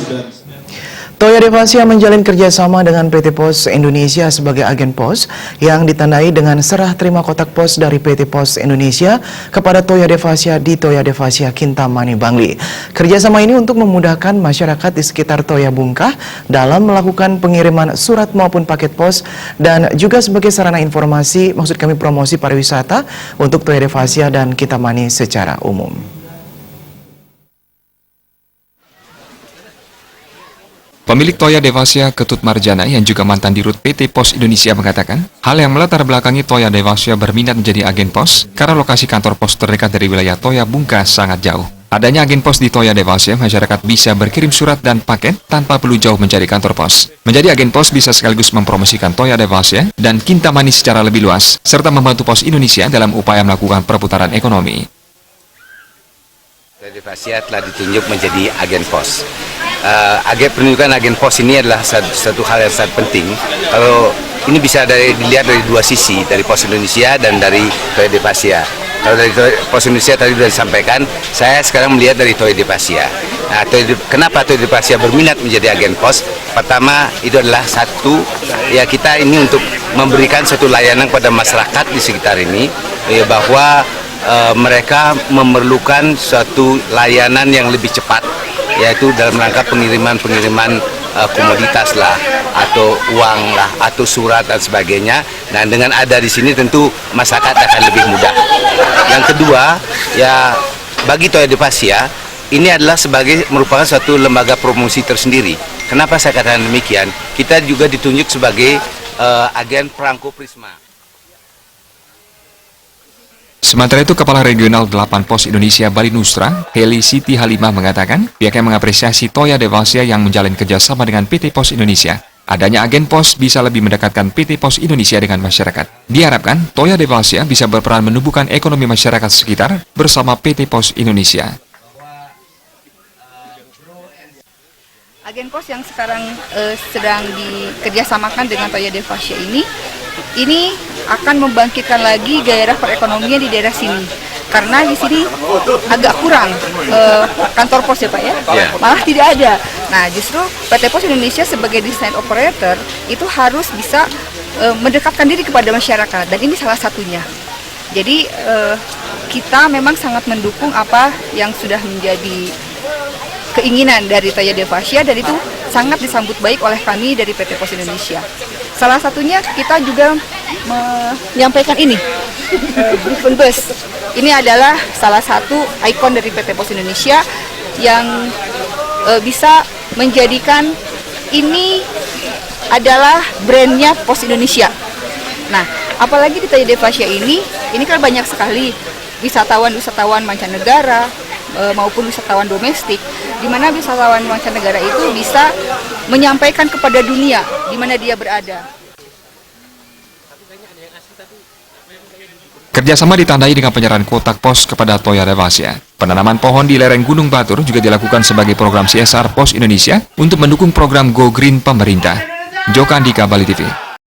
sudah. Toya Devasia menjalin kerjasama dengan PT Pos Indonesia sebagai agen pos yang ditandai dengan serah terima kotak pos dari PT Pos Indonesia kepada Toya Devasia di Toya Devasia Kintamani, Bangli. Kerjasama ini untuk memudahkan masyarakat di sekitar Toya Bungkah dalam melakukan pengiriman surat maupun paket pos dan juga sebagai sarana informasi, maksud kami promosi pariwisata untuk Toya Devasia dan Kintamani secara umum. Pemilik Toya Devasia, Ketut Marjana, yang juga mantan dirut PT Pos Indonesia mengatakan, hal yang melatar belakangi Toya Devasia berminat menjadi agen pos karena lokasi kantor pos terdekat dari wilayah Toya Bungkah sangat jauh. Adanya agen pos di Toya Devasia, masyarakat bisa berkirim surat dan paket tanpa perlu jauh mencari kantor pos. Menjadi agen pos bisa sekaligus mempromosikan Toya Devasia dan Kintamani secara lebih luas, serta membantu Pos Indonesia dalam upaya melakukan perputaran ekonomi. Toya Devasia telah ditunjuk menjadi agen pos. Penunjukan agen pos ini adalah satu hal yang sangat penting. Kalau ini bisa dilihat dari dua sisi, dari Pos Indonesia dan dari Toya Devasia. Kalau dari Pos Indonesia tadi sudah disampaikan, saya sekarang melihat dari Toya Devasia. Nah, kenapa Toya Devasia berminat menjadi agen pos? Pertama, itu adalah ya kita ini untuk memberikan satu layanan kepada masyarakat di sekitar ini, bahwa mereka memerlukan suatu layanan yang lebih cepat, yaitu dalam rangka pengiriman komoditas lah, atau uang lah, atau surat dan sebagainya. Nah, dengan ada di sini tentu masyarakat akan lebih mudah. Yang kedua, ya bagi Toya Devasia ini adalah merupakan suatu lembaga promosi tersendiri. Kenapa saya katakan demikian? Kita juga ditunjuk sebagai agen perangko Prisma. Sementara itu, Kepala Regional 8 Pos Indonesia Bali Nusra, Heli Siti Halimah mengatakan, pihaknya mengapresiasi Toya Devasia yang menjalin kerjasama dengan PT Pos Indonesia. Adanya agen pos bisa lebih mendekatkan PT Pos Indonesia dengan masyarakat. Diharapkan, Toya Devasia bisa berperan menumbuhkan ekonomi masyarakat sekitar bersama PT Pos Indonesia. Agen pos yang sekarang sedang dikerjasamakan dengan Toya Devasia ini akan membangkitkan lagi gairah perekonomian di daerah sini. Karena di sini agak kurang kantor pos ya Pak ya, malah tidak ada. Nah justru PT Pos Indonesia sebagai design operator itu harus bisa mendekatkan diri kepada masyarakat, dan ini salah satunya. Jadi kita memang sangat mendukung apa yang sudah menjadi keinginan dari Toya Devasia, dan itu sangat disambut baik oleh kami dari PT Pos Indonesia. Salah satunya kita juga menyampaikan ini, Griffon Bus. Ini adalah salah satu ikon dari PT Pos Indonesia yang bisa menjadikan ini adalah brandnya Pos Indonesia. Nah, apalagi di Toya Devasia ini kan banyak sekali wisatawan mancanegara maupun wisatawan domestik, di mana wisatawan mancanegara itu bisa menyampaikan kepada dunia di mana dia berada. Kerjasama ditandai dengan penyerahan kotak pos kepada Toya Devasia. Penanaman pohon di lereng Gunung Batur juga dilakukan sebagai program CSR Pos Indonesia untuk mendukung program Go Green pemerintah. Joko Andika, Bali TV.